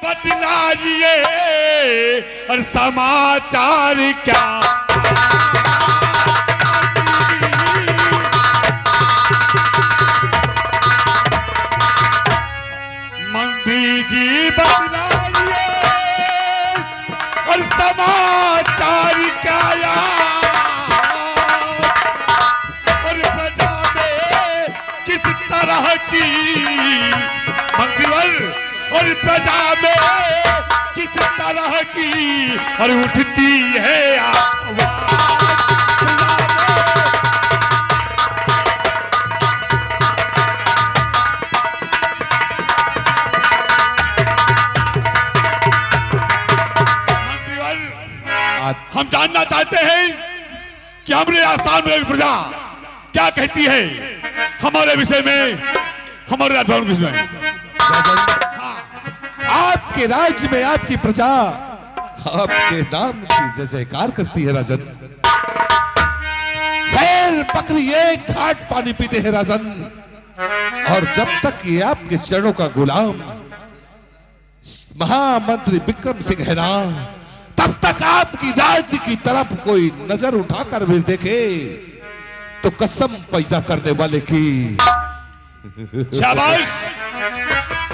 बतलाइए और समाचार क्या। मंत्री जी बतलाइए और समाचार क्या और प्रजा में किस तरह की मंत्रीवर और प्रजा में किस तरह की और उठती है आवाज। मंत्रीवर हम जानना चाहते हैं कि हमारे आसाम में प्रजा क्या कहती है हमारे विषय में, हमारे राजभवन के विषय में। आपके राज्य में आपकी प्रजा आपके नाम की जय जयकार करती है राजन। बैल बकरी एक घाट पानी पीते हैं राजन। और जब तक ये आपके चरणों का गुलाम महामंत्री विक्रम सिंह है ना, तब तक आपकी राज्य की तरफ कोई नजर उठाकर भी देखे तो कसम पैदा करने वाले की। शाबाश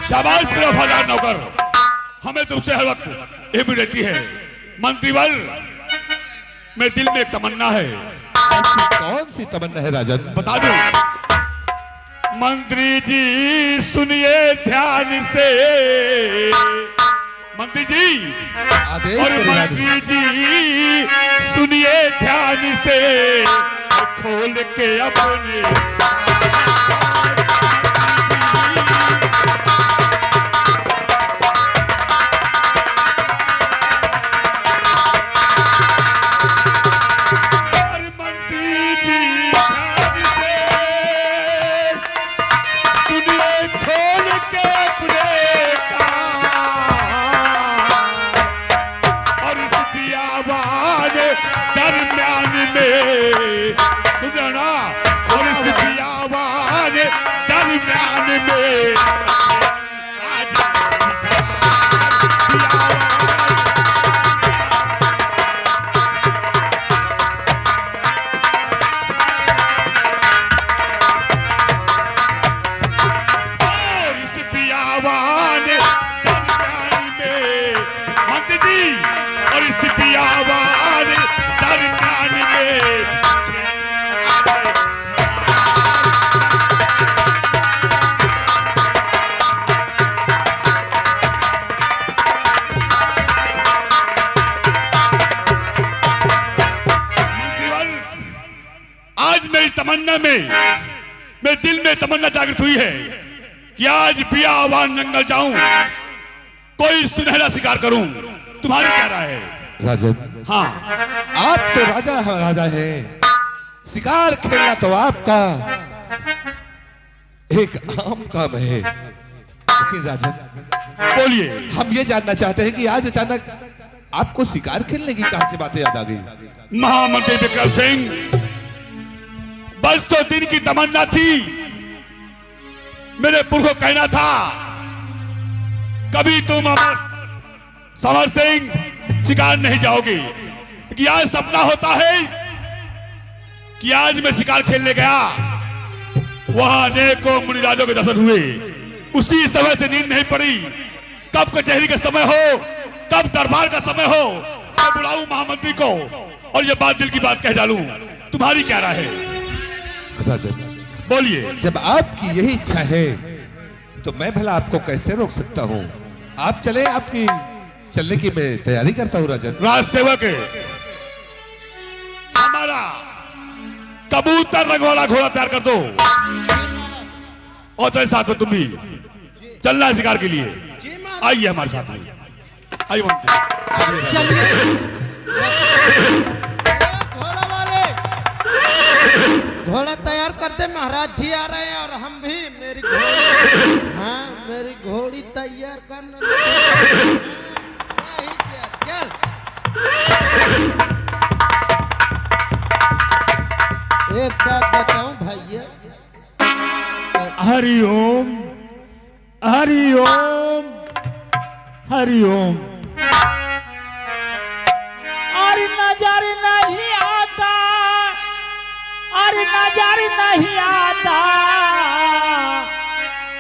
शाबाश मेरा वफादार नौकर, हमें तुमसे हर वक्त ये भी रहती है। मंत्रीवर मेरे दिल में एक तमन्ना है। कौन सी तमन्ना है राजन? बता दो। मंत्री जी सुनिए ध्यान से, मंत्री जी आदेश और मंत्री जी सुनिए ध्यान से, खोल के अपने तमन्ना में मेरे दिल में तमन्ना जागृत हुई है कि आज बियावान जंगल जाऊं, कोई सुनहरा शिकार करूं। तुम्हारी क्या राय है राजन? हाँ, आप तो राजा है, शिकार खेलना तो आपका एक आम काम है। लेकिन राजन बोलिए। हम ये जानना चाहते हैं कि आज अचानक आपको शिकार खेलने की कहां से बातें याद आ गई? महामंत्री विक्रम सिंह, बस तो दिन की तमन्ना थी, मेरे पुरखों को कहना था कभी तुम अमर समर सिंह शिकार नहीं जाओगे। कि आज सपना होता है कि आज मैं शिकार खेलने गया, वहां अनेकों मुनिराजों के दर्शन हुए, उसी समय से नींद नहीं पड़ी। कब कचहरी का समय हो, कब दरबार का समय हो, मैं बुलाऊं महामंत्री को और ये बात दिल की बात कह डालूं। तुम्हारी क्या राय है राजन? बोलिए। जब आपकी यही इच्छा है तो मैं भला आपको कैसे रोक सकता हूं? आप चले, आपकी चलने की मैं तैयारी करता हूं राजन। राज सेवक हमारा कबूतर रंग वाला घोड़ा तैयार कर दो और तेरे साथ में तुम भी चलना है शिकार के लिए। आइए हमारे साथ में, आइए घोड़ा वाले, घोड़ा तैयार कर दे, महाराज जी आ रहे हैं। और हम भी मेरी घोड़ी, हाँ मेरी घोड़ी तैयार करना। चल एक बात बताऊं भैया, हरिओम हरिओम हरिओम। और नजर नहीं आता, और नजर नहीं आता,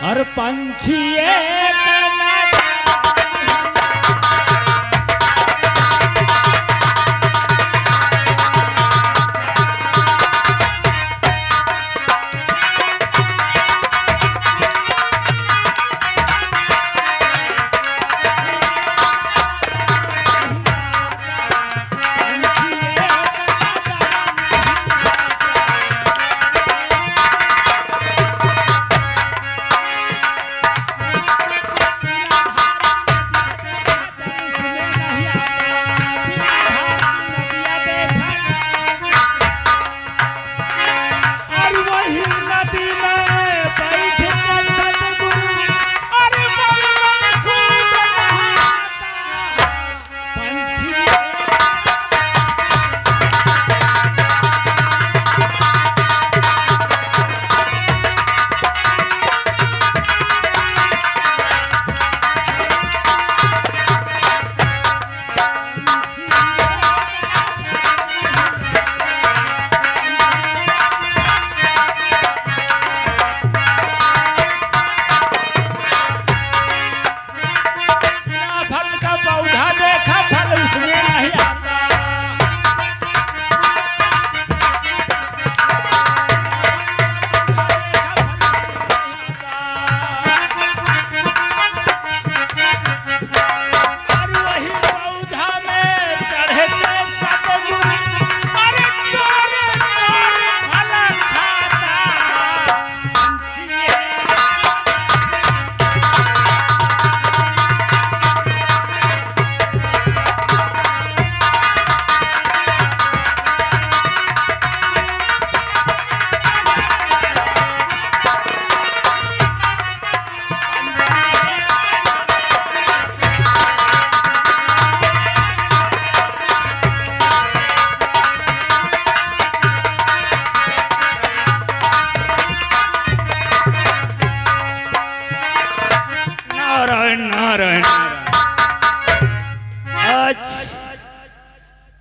और पंछी एक नजर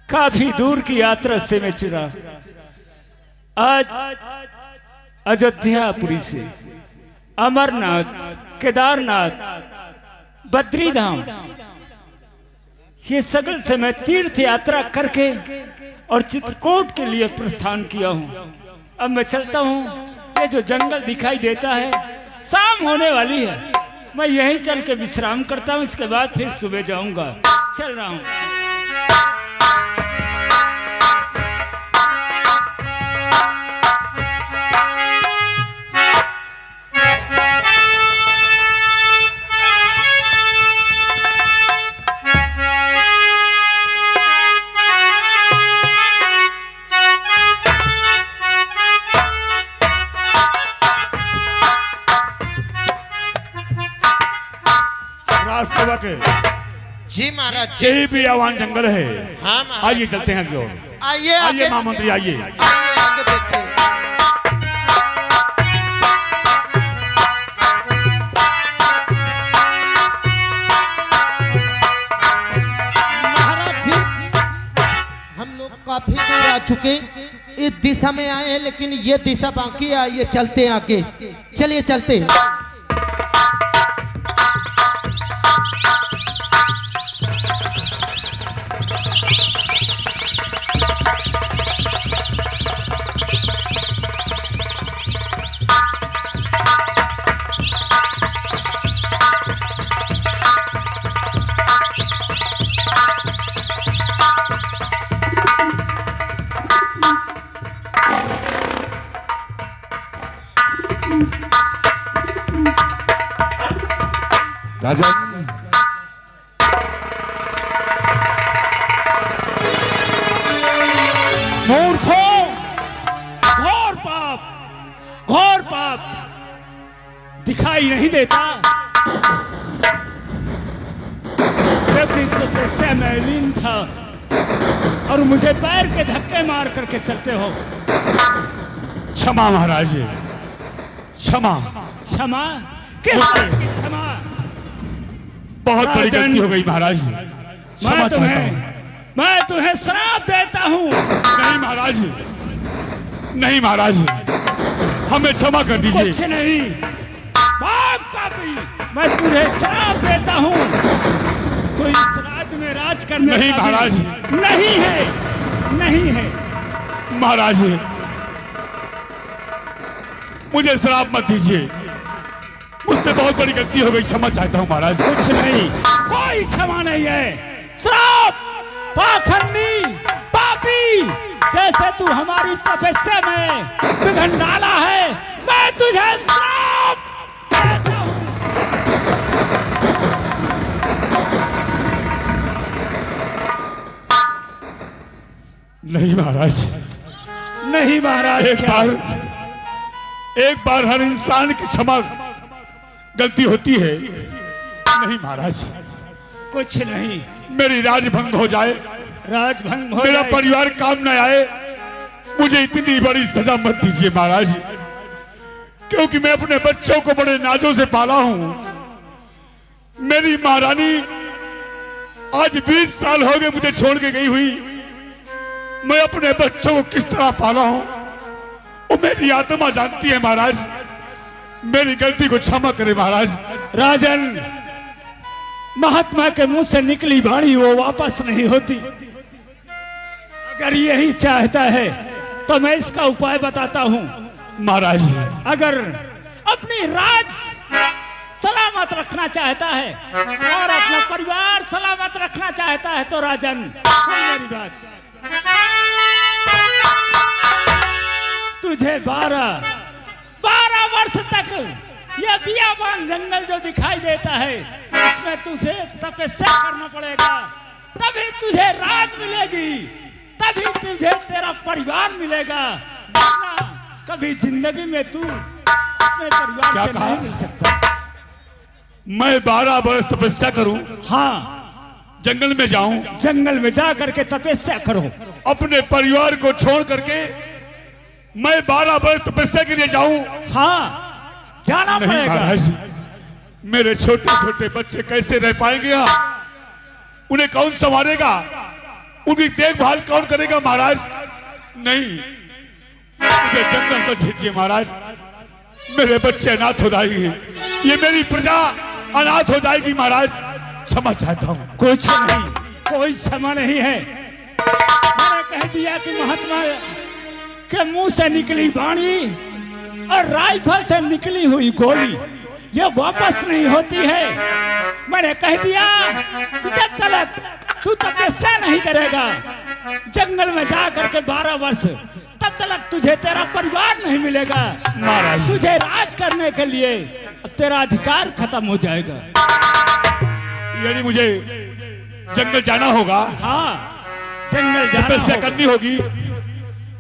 काफी दूर की यात्रा से मैं चुरा आज अयोध्यापुरी से अमरनाथ, केदारनाथ, बद्री धाम, ये सगल से मैं तीर्थ यात्रा करके और चित्रकूट के लिए प्रस्थान किया हूँ। अब मैं चलता हूँ। ये जो जंगल दिखाई देता है, शाम होने वाली है, मैं यहीं चल के विश्राम करता हूँ। इसके बाद फिर सुबह जाऊंगा। चल रहा हूँ। सेवक जी महाराज जी भी आवान जंगल है। हाँ महाराज। आइए चलते हैं आगे और। आइए आइए महामंत्री आइए। आगे देखते हैं। महाराज जी हम लोग काफी दूर आ चुके, इस दिशा में आए हैं, लेकिन ये दिशा बाकी है। आइए चलते हैं आगे। चलिए चलते हैं। राजन, मूर्खों, घोर पाप, घोर पाप दिखाई नहीं देता। विपरीत से मैं लीन था और मुझे पैर के धक्के मार करके चलते हो। क्षमा महाराज, क्षमा। क्षमा? किस बात की क्षमा? बहुत बड़ी राजन, गलती हो गई महाराज, क्षमा चाहता हूँ। मैं तुम्हें श्राप देता हूँ। नहीं महाराज, नहीं महाराज, हमें क्षमा कर दीजिए। कुछ नहीं, भाग पापी, मैं तुझे श्राप देता हूँ। तो इस राज में राज करने नहीं का महाराज, नहीं है, नहीं है महाराज, मुझे श्राप मत दीजिए, मुझसे बहुत बड़ी गलती हो गई, क्षमा चाहता हूँ महाराज। कुछ नहीं, कोई क्षमा नहीं है। श्राप, पाखंडी, पापी, जैसे तू हमारी तपस्या में विघ्न डाला है, मैं तुझे श्राप देता हूं। नहीं महाराज, नहीं महाराज, एक बार हर इंसान की क्षमा गलती होती है। नहीं महाराज, कुछ नहीं, मेरी राजभंग हो जाए, राजभंग हो मेरा जाए। परिवार काम न आए, मुझे इतनी बड़ी सजा मत दीजिए महाराज, क्योंकि मैं अपने बच्चों को बड़े नाजों से पाला हूं। मेरी महारानी आज 20 साल हो गए मुझे छोड़ के गई हुई। मैं अपने बच्चों को किस तरह पाला हूं वो मेरी आत्मा जानती है महाराज, मेरी गलती को क्षमा करे महाराज। राजन, महात्मा के मुंह से निकली वाणी वो वापस नहीं होती। अगर यही चाहता है तो मैं इसका उपाय बताता हूं। महाराज, अगर अपनी राज सलामत रखना चाहता है और अपना परिवार सलामत रखना चाहता है तो राजन सुन मेरी बात। तुझे 12 वर्ष तक यह बियाबान जंगल जो दिखाई देता है इसमें तुझे तपस्या करना पड़ेगा, तभी तुझे राज मिलेगी, तभी तुझे तेरा परिवार मिलेगा, वरना कभी जिंदगी में तू अपने परिवार से नहीं मिल सकता। मैं 12 वर्ष तपस्या करूं? हाँ, जंगल में जाऊं, जंगल में जा करके तपस्या करो, अपने परिवार को छोड़ करके मैं 12 वर्ष तपस्या के लिए जाऊं? हाँ जाना नहीं पड़ेगा। महाराज, मेरे छोटे छोटे बच्चे कैसे रह पाएंगे यहाँ? उन्हें कौन संभालेगा? उनकी देखभाल कौन करेगा महाराज? नहीं, मुझे जंगल में भेजिए महाराज, मेरे बच्चे अनाथ हो जाएंगे, ये मेरी प्रजा अनाथ हो जाएगी महाराज, क्षमा चाहता हूँ। कुछ नहीं, कोई क्षमा नहीं है। मैंने कह दिया कि महात्मा के मुंह से निकली वाणी और राइफल से निकली हुई गोली ये वापस नहीं होती है। मैंने कह दिया कि जब तक तू तपस्या नहीं करेगा जंगल में जा करके 12 वर्ष, तब तक तुझे तेरा परिवार नहीं मिलेगा महाराज। तुझे राज करने के लिए अब तेरा अधिकार खत्म हो जाएगा। यानी मुझे जंगल जाना होगा? हाँ, जंगल जाना तपस्या होगा। करनी होगी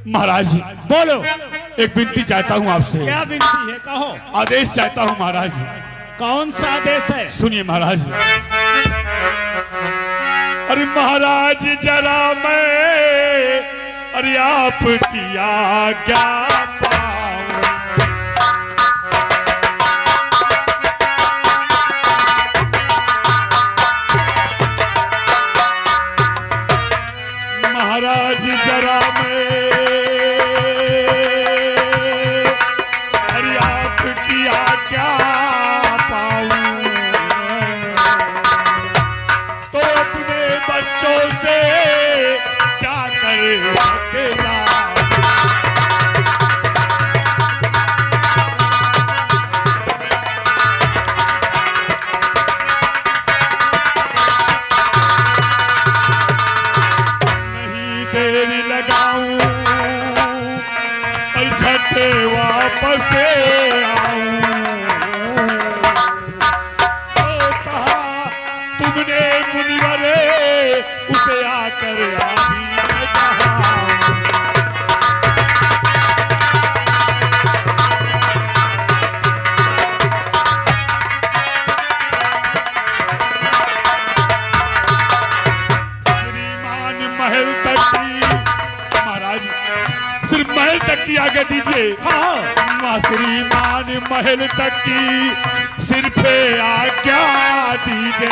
महाराज। बोलो, एक विनती चाहता हूँ आपसे। क्या विनती है, कहो। आदेश चाहता हूँ महाराज। कौन सा आदेश है? सुनिए महाराज। अरे महाराज जरा मैं अरे आपकी आज्ञा पाऊं, महाराज जरा मैं अरे आपकी आज्ञा पाऊं, तो अपने बच्चों से जाकर बतला। नहीं देरी लगाऊं और छठे वापस आऊं, तो कहा तुमने मुनिवरे उसे आकर अभी ने कहा। श्रीमान महल तक की महाराज, सिर्फ महल तक की आगे दीजिए। कहो। श्रीमान महल तक की सिर पे आज्ञा दीजिए,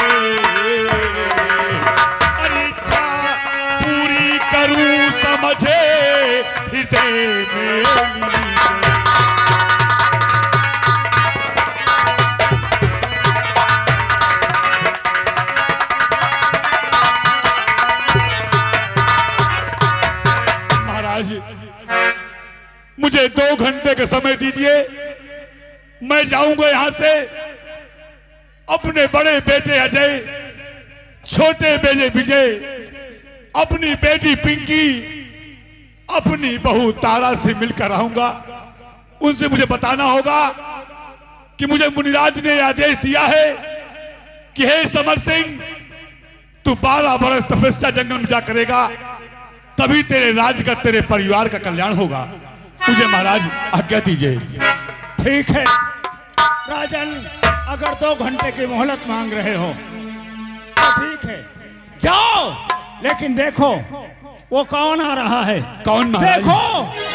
अरे इच्छा पूरी करूं समझे हृदय में लीजिए। महाराज मुझे 2 घंटे का समय दीजिए, मैं जाऊंगा यहां से। अपने बड़े बेटे अजय, छोटे बेटे विजय, अपनी बेटी पिंकी, अपनी बहू तारा से मिलकर आऊंगा। उनसे मुझे बताना होगा कि मुझे मुनिराज ने आदेश दिया है कि हे समर सिंह, तू 12 बरस तपस्या जंगल में जा करेगा, तभी तेरे राज्य का, तेरे परिवार का कल्याण होगा। मुझे महाराज आज्ञा दीजिए। ठीक है राजन, अगर 2 घंटे की मोहलत मांग रहे हो तो ठीक है, जाओ। लेकिन देखो वो कौन आ रहा है। कौन महाराज? देखो